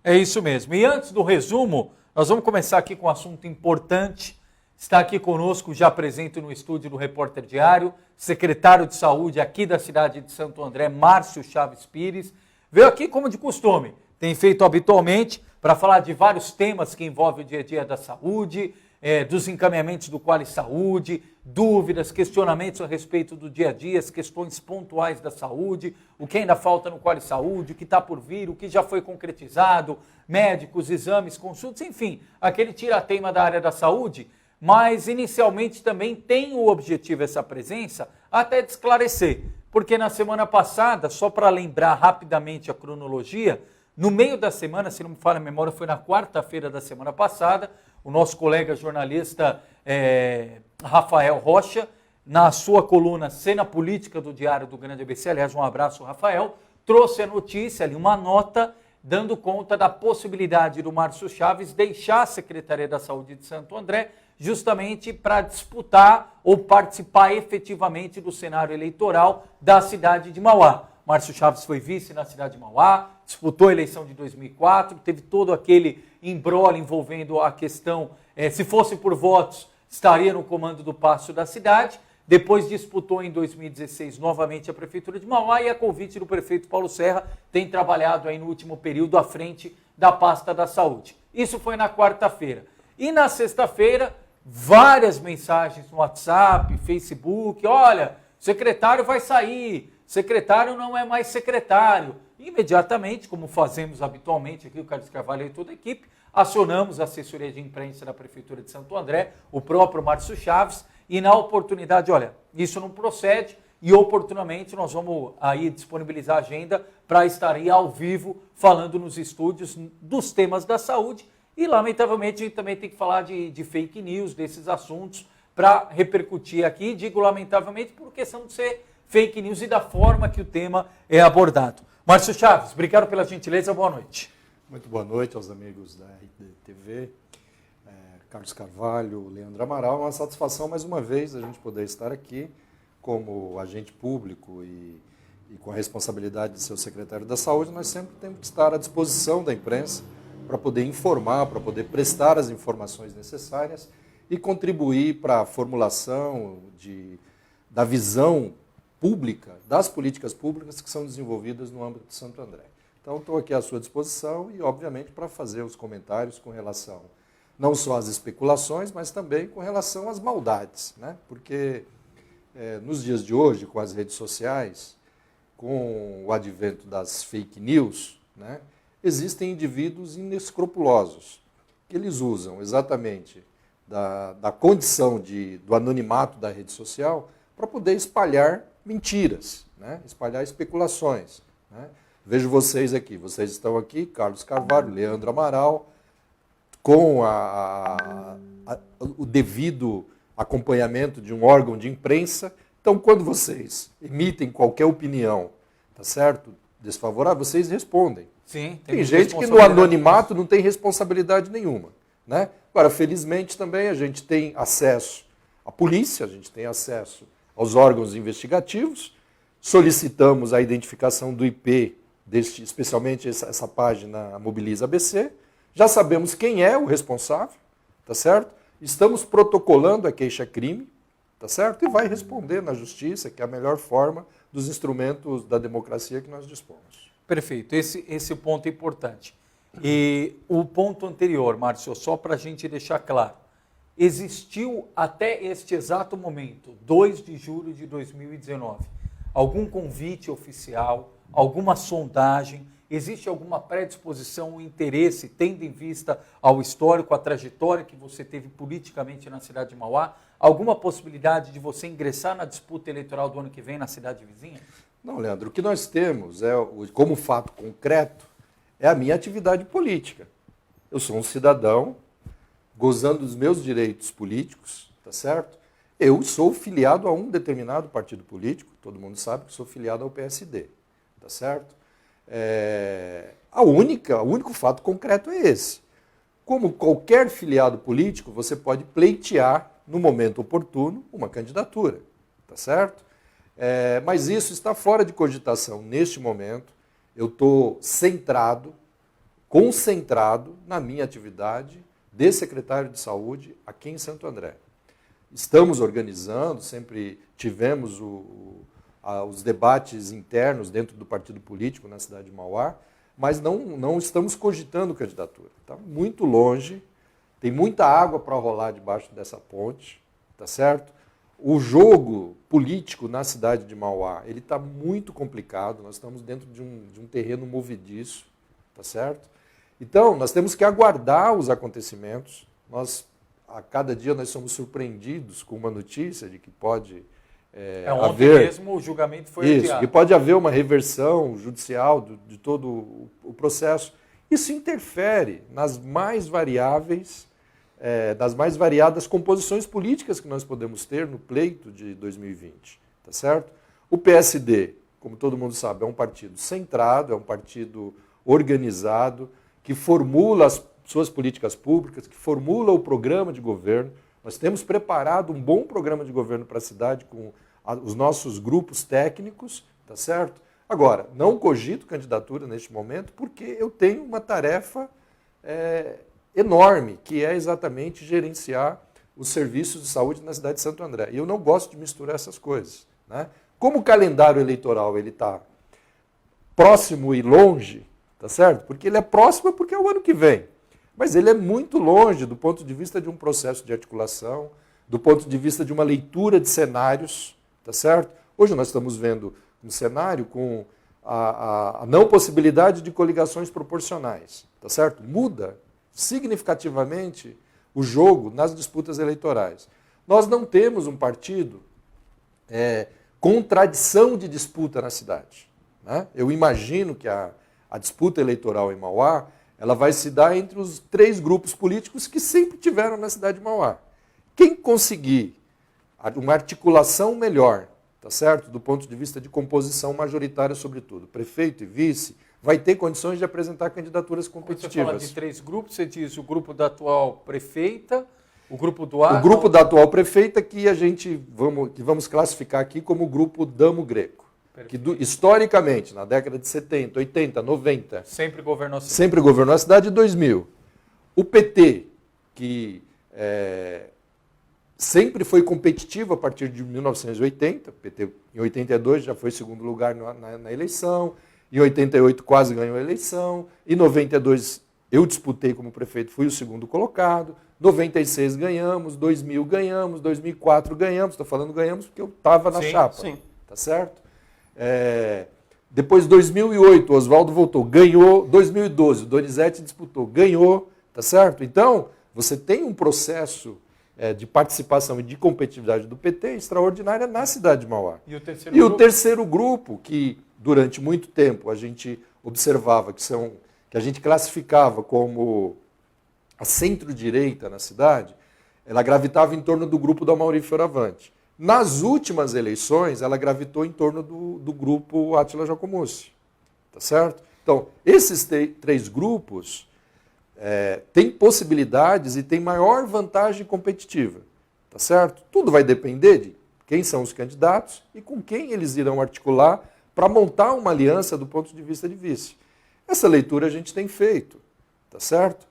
É isso mesmo. E antes do resumo, nós vamos começar aqui com um assunto importante. Está aqui conosco, já presente no estúdio do Repórter Diário, secretário de Saúde aqui da cidade de Santo André, Márcio Chaves Pires. Veio aqui como de costume, tem feito habitualmente, para falar de vários temas que envolvem o dia a dia da saúde, dos encaminhamentos do Quali Saúde, dúvidas, questionamentos a respeito do dia a dia, as questões pontuais da saúde, o que ainda falta no Quali Saúde, o que está por vir, o que já foi concretizado, médicos, exames, consultas, enfim, aquele tira-teima da área da saúde, mas inicialmente também tem o objetivo essa presença até de esclarecer, porque na semana passada, só para lembrar rapidamente a cronologia, no meio da semana, se não me falha a memória, foi na quarta-feira da semana passada, o nosso colega jornalista Rafael Rocha, na sua coluna Cena Política do Diário do Grande ABC, aliás, um abraço, Rafael, trouxe a notícia ali, uma nota, dando conta da possibilidade do Márcio Chaves deixar a Secretaria da Saúde de Santo André, justamente para disputar ou participar efetivamente do cenário eleitoral da cidade de Mauá. Márcio Chaves foi vice na cidade de Mauá, disputou a eleição de 2004, teve todo aquele imbróglio envolvendo a questão, se fosse por votos, estaria no comando do pasto da cidade, depois disputou em 2016 novamente a Prefeitura de Mauá e a convite do prefeito Paulo Serra tem trabalhado aí no último período à frente da pasta da saúde. Isso foi na quarta-feira. E na sexta-feira, várias mensagens no WhatsApp, Facebook, olha, o secretário vai sair, secretário não é mais secretário. Imediatamente, como fazemos habitualmente aqui, o Carlos Carvalho e toda a equipe, acionamos a assessoria de imprensa da Prefeitura de Santo André, o próprio Márcio Chaves, e na oportunidade, olha, isso não procede e oportunamente nós vamos aí disponibilizar a agenda para estar aí ao vivo falando nos estúdios dos temas da saúde e lamentavelmente a gente também tem que falar de fake news, desses assuntos para repercutir aqui, digo lamentavelmente por questão de ser fake news e da forma que o tema é abordado. Márcio Chaves, obrigado pela gentileza, boa noite. Muito boa noite aos amigos da RTV, Carlos Carvalho, Leandro Amaral. É uma satisfação mais uma vez a gente poder estar aqui como agente público e com a responsabilidade de ser o secretário da Saúde. Nós sempre temos que estar à disposição da imprensa para poder informar, para poder prestar as informações necessárias e contribuir para a formulação da visão pública, das políticas públicas que são desenvolvidas no âmbito de Santo André. Então, estou aqui à sua disposição e, obviamente, para fazer os comentários com relação não só às especulações, mas também com relação às maldades, né? Porque nos dias de hoje, com as redes sociais, com o advento das fake news, né, existem indivíduos inescrupulosos que eles usam exatamente da condição do anonimato da rede social para poder espalhar mentiras, né, espalhar especulações, né? Vejo vocês aqui, vocês estão aqui, Carlos Carvalho, Leandro Amaral, com o devido acompanhamento de um órgão de imprensa. Então, quando vocês emitem qualquer opinião, tá certo, desfavorável, vocês respondem. Sim, tem gente que no anonimato não tem responsabilidade nenhuma, né? Agora, felizmente também a gente tem acesso à polícia, a gente tem acesso aos órgãos investigativos, solicitamos a identificação do IP, especialmente essa página Mobiliza ABC, já sabemos quem é o responsável, tá certo? Estamos protocolando a queixa-crime, tá certo? E vai responder na justiça, que é a melhor forma dos instrumentos da democracia que nós dispomos. Perfeito, esse ponto é importante. E o ponto anterior, Márcio, só para a gente deixar claro, existiu até este exato momento, 2 de julho de 2019, algum convite oficial, alguma sondagem, existe alguma predisposição ou interesse, tendo em vista ao histórico, a trajetória que você teve politicamente na cidade de Mauá, alguma possibilidade de você ingressar na disputa eleitoral do ano que vem na cidade vizinha? Não, Leandro, o que nós temos, como fato concreto, é a minha atividade política. Eu sou um cidadão, gozando dos meus direitos políticos, tá certo? Eu sou filiado a um determinado partido político, todo mundo sabe que sou filiado ao PSD, tá certo? O único fato concreto é esse. Como qualquer filiado político, você pode pleitear, no momento oportuno, uma candidatura, tá certo? Mas isso está fora de cogitação neste momento. Eu estou centrado concentrado na minha atividade de secretário de saúde aqui em Santo André. Estamos organizando, sempre tivemos os debates internos dentro do partido político na cidade de Mauá, mas não estamos cogitando candidatura. Está muito longe, tem muita água para rolar debaixo dessa ponte, tá certo? O jogo político na cidade de Mauá, ele está muito complicado, nós estamos dentro de um terreno movediço, tá certo? Então, nós temos que aguardar os acontecimentos. A cada dia nós somos surpreendidos com uma notícia de que pode ontem haver... mesmo o julgamento foi adiado. Que pode haver uma reversão judicial de todo o processo. Isso interfere nas mais variáveis, das mais variadas composições políticas que nós podemos ter no pleito de 2020, tá certo? O PSD, como todo mundo sabe, é um partido centrado, é um partido organizado, que formula as suas políticas públicas, que formula o programa de governo. Nós temos preparado um bom programa de governo para a cidade com os nossos grupos técnicos, tá certo? Agora, não cogito candidatura neste momento porque eu tenho uma tarefa enorme, que é exatamente gerenciar os serviços de saúde na cidade de Santo André. E eu não gosto de misturar essas coisas, né? Como o calendário eleitoral está próximo e longe, tá certo? Porque ele é próximo porque é o ano que vem. Mas ele é muito longe do ponto de vista de um processo de articulação, do ponto de vista de uma leitura de cenários, tá certo? Hoje nós estamos vendo um cenário com a não possibilidade de coligações proporcionais, tá certo? Muda significativamente o jogo nas disputas eleitorais. Nós não temos um partido com tradição de disputa na cidade, né? Eu imagino que a disputa eleitoral em Mauá, ela vai se dar entre os 3 grupos políticos que sempre tiveram na cidade de Mauá. Quem conseguir uma articulação melhor, tá certo? Do ponto de vista de composição majoritária, sobretudo, prefeito e vice, vai ter condições de apresentar candidaturas competitivas. Quando você fala de 3 grupos, você diz o grupo da atual prefeita, o grupo do ar... O grupo da atual prefeita que vamos classificar aqui como o grupo Damo Greco. Que historicamente, na década de 70, 80, 90... Sempre governou a cidade. Sempre governou a cidade, 2000. O PT, que sempre foi competitivo a partir de 1980, o PT em 82 já foi segundo lugar na eleição, em 88 quase ganhou a eleição, em 92 eu disputei como prefeito, fui o segundo colocado, 96 ganhamos, 2000 ganhamos, 2004 ganhamos, estou falando ganhamos porque eu estava na chapa, sim. Tá certo? Depois, 2008, o Oswaldo voltou, ganhou. 2012, o Donizete disputou, ganhou, tá certo? Então, você tem um processo de participação e de competitividade do PT extraordinária na cidade de Mauá. E o terceiro grupo, que durante muito tempo a gente observava, que a gente classificava como a centro-direita na cidade, ela gravitava em torno do grupo do Amaury Fioravante. Nas últimas eleições, ela gravitou em torno do grupo Átila Giacomussi, tá certo? Então, esses 3 grupos têm possibilidades e têm maior vantagem competitiva, tá certo? Tudo vai depender de quem são os candidatos e com quem eles irão articular para montar uma aliança do ponto de vista de vice. Essa leitura a gente tem feito, tá certo?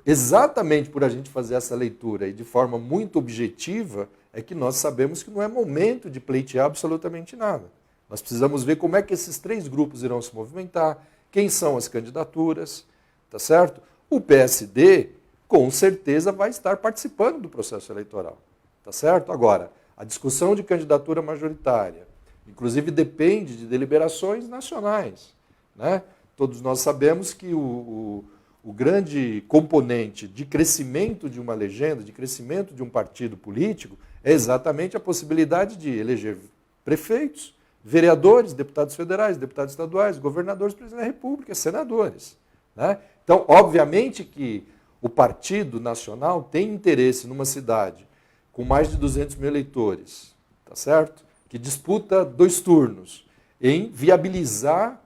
Exatamente por a gente fazer essa leitura e de forma muito objetiva, é que nós sabemos que não é momento de pleitear absolutamente nada. Nós precisamos ver como é que esses 3 grupos irão se movimentar, quem são as candidaturas, tá certo? O PSD, com certeza, vai estar participando do processo eleitoral, tá certo? Agora, a discussão de candidatura majoritária, inclusive depende de deliberações nacionais, né? Todos nós sabemos que o grande componente de crescimento de uma legenda, de crescimento de um partido político, é exatamente a possibilidade de eleger prefeitos, vereadores, deputados federais, deputados estaduais, governadores, presidente da República, senadores, né? Então, obviamente que o Partido Nacional tem interesse numa cidade com mais de 200 mil eleitores, tá certo? Que disputa 2 turnos, em viabilizar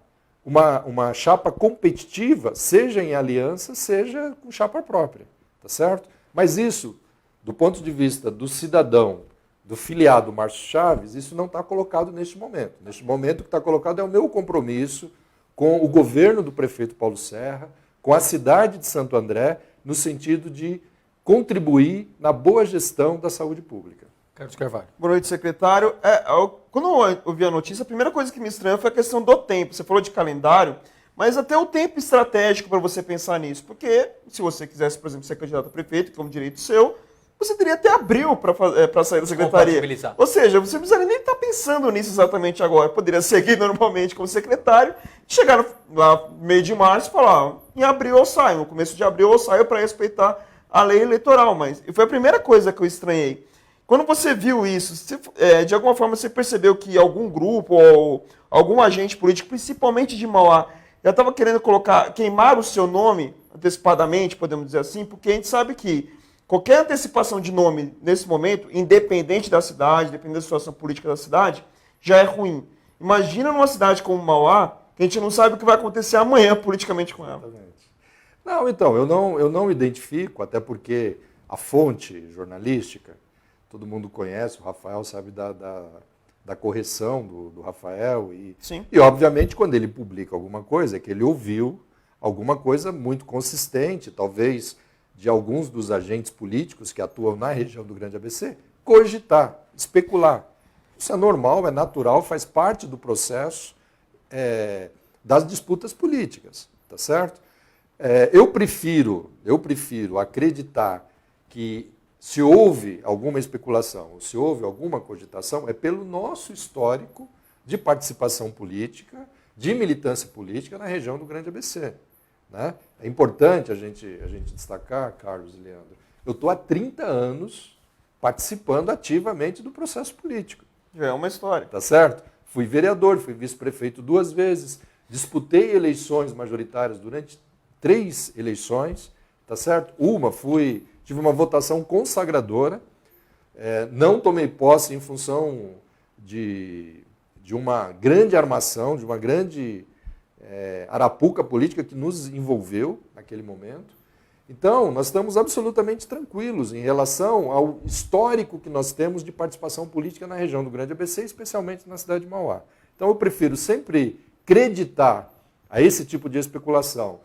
uma chapa competitiva, seja em aliança, seja com chapa própria, tá certo? Mas isso, do ponto de vista do cidadão, do filiado Márcio Chaves, isso não está colocado neste momento. Neste momento, o que está colocado é o meu compromisso com o governo do prefeito Paulo Serra, com a cidade de Santo André, no sentido de contribuir na boa gestão da saúde pública. Carlos Carvalho. Boa noite, secretário. Quando eu ouvi a notícia, a primeira coisa que me estranhou foi a questão do tempo. Você falou de calendário, mas até o tempo estratégico para você pensar nisso. Porque se você quisesse, por exemplo, ser candidato a prefeito, que é um direito seu, você teria até abril para sair da secretaria. Ou seja, você não precisaria nem estar pensando nisso exatamente agora. Poderia seguir normalmente como secretário, chegar lá no meio de março e falar, em abril eu saio, no começo de abril eu saio para respeitar a lei eleitoral. Mas foi a primeira coisa que eu estranhei. Quando você viu isso, de alguma forma você percebeu que algum grupo ou algum agente político, principalmente de Mauá, já estava querendo queimar o seu nome antecipadamente, podemos dizer assim, porque a gente sabe que qualquer antecipação de nome nesse momento, independente da cidade, dependendo da situação política da cidade, já é ruim. Imagina numa cidade como Mauá, que a gente não sabe o que vai acontecer amanhã politicamente com ela. Exatamente. Não, então, eu não identifico, até porque a fonte jornalística, todo mundo conhece, o Rafael sabe da correção do Rafael. E, obviamente, quando ele publica alguma coisa, é que ele ouviu alguma coisa muito consistente, talvez de alguns dos agentes políticos que atuam na região do Grande ABC, cogitar, especular. Isso é normal, é natural, faz parte do processo das disputas políticas, tá certo? Eu prefiro acreditar que se houve alguma especulação, ou se houve alguma cogitação, é pelo nosso histórico de participação política, de militância política na região do Grande ABC. Né? É importante a gente destacar, Carlos e Leandro, eu estou há 30 anos participando ativamente do processo político. Já é uma história. Tá certo? Fui vereador, fui vice-prefeito 2 vezes, disputei eleições majoritárias durante 3 eleições, tá certo? Tive uma votação consagradora, não tomei posse em função de uma grande armação, de uma grande arapuca política que nos envolveu naquele momento. Então, nós estamos absolutamente tranquilos em relação ao histórico que nós temos de participação política na região do Grande ABC, especialmente na cidade de Mauá. Então, eu prefiro sempre acreditar a esse tipo de especulação,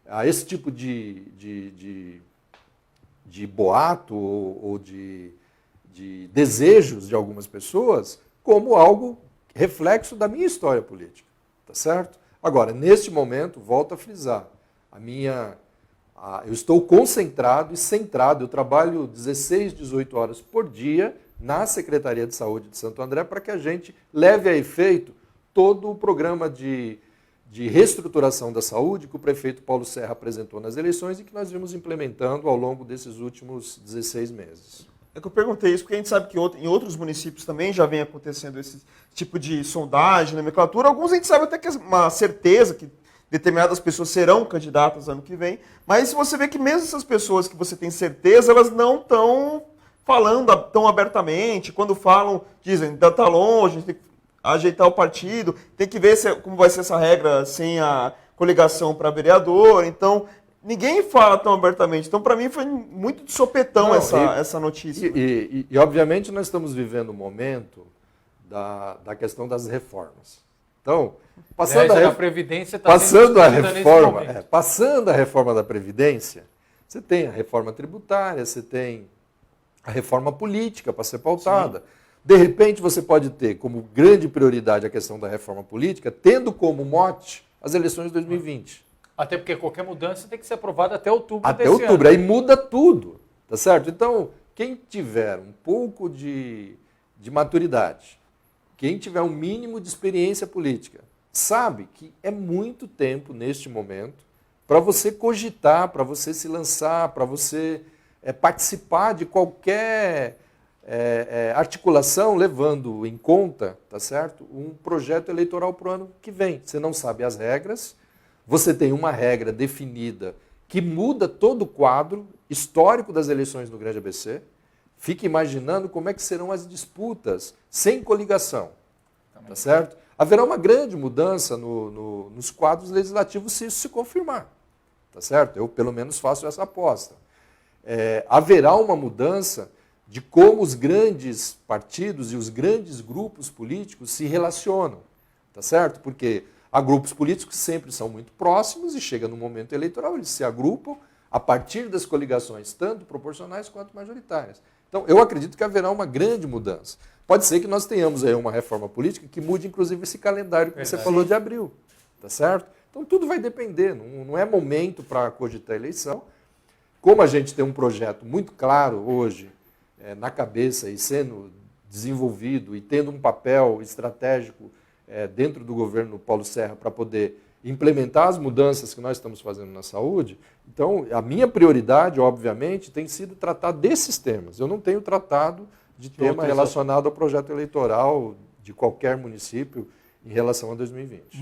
a esse tipo de boato ou de desejos de algumas pessoas como algo reflexo da minha história política, tá certo? Agora, neste momento, volto a frisar, eu estou concentrado e centrado, eu trabalho 16, 18 horas por dia na Secretaria de Saúde de Santo André para que a gente leve a efeito todo o programa de reestruturação da saúde que o prefeito Paulo Serra apresentou nas eleições e que nós vimos implementando ao longo desses últimos 16 meses. É que eu perguntei isso porque a gente sabe que em outros municípios também já vem acontecendo esse tipo de sondagem, nomenclatura. Alguns a gente sabe até que é uma certeza que determinadas pessoas serão candidatas ano que vem, mas você vê que mesmo essas pessoas que você tem certeza, elas não estão falando tão abertamente. Quando falam, dizem, ainda está longe, a gente tem que ajeitar o partido, tem que ver como vai ser essa regra sem a coligação para vereador. Então, ninguém fala tão abertamente. Então, para mim, foi muito de sopetão essa notícia. E, obviamente, nós estamos vivendo um momento da questão das reformas. Então, passando a reforma da Previdência, você tem a reforma tributária, você tem a reforma política para ser pautada. Sim. De repente, você pode ter como grande prioridade a questão da reforma política, tendo como mote as eleições de 2020. Até porque qualquer mudança tem que ser aprovada até outubro desse ano. Até outubro, aí muda tudo, tá certo? Então, quem tiver um pouco de maturidade, quem tiver um mínimo de experiência política, sabe que é muito tempo neste momento para você cogitar, para você se lançar, para você participar de qualquer articulação levando em conta, tá certo, um projeto eleitoral para o ano que vem. Você não sabe as regras, você tem uma regra definida que muda todo o quadro histórico das eleições no Grande ABC. Fique imaginando como é que serão as disputas sem coligação, tá certo? Haverá uma grande mudança nos quadros legislativos se isso se confirmar, tá certo? Eu, pelo menos, faço essa aposta. Haverá uma mudança de como os grandes partidos e os grandes grupos políticos se relacionam, tá certo? Porque há grupos políticos que sempre são muito próximos e chega no momento eleitoral, eles se agrupam a partir das coligações, tanto proporcionais quanto majoritárias. Então, eu acredito que haverá uma grande mudança. Pode ser que nós tenhamos aí uma reforma política que mude, inclusive, esse calendário que você falou de abril, tá certo? Então, tudo vai depender, não é momento para cogitar a eleição. Como a gente tem um projeto muito claro hoje na cabeça e sendo desenvolvido e tendo um papel estratégico dentro do governo Paulo Serra para poder implementar as mudanças que nós estamos fazendo na saúde, então a minha prioridade, obviamente, tem sido tratar desses temas. Eu não tenho tratado de tema relacionado ao projeto eleitoral de qualquer município em relação a 2020.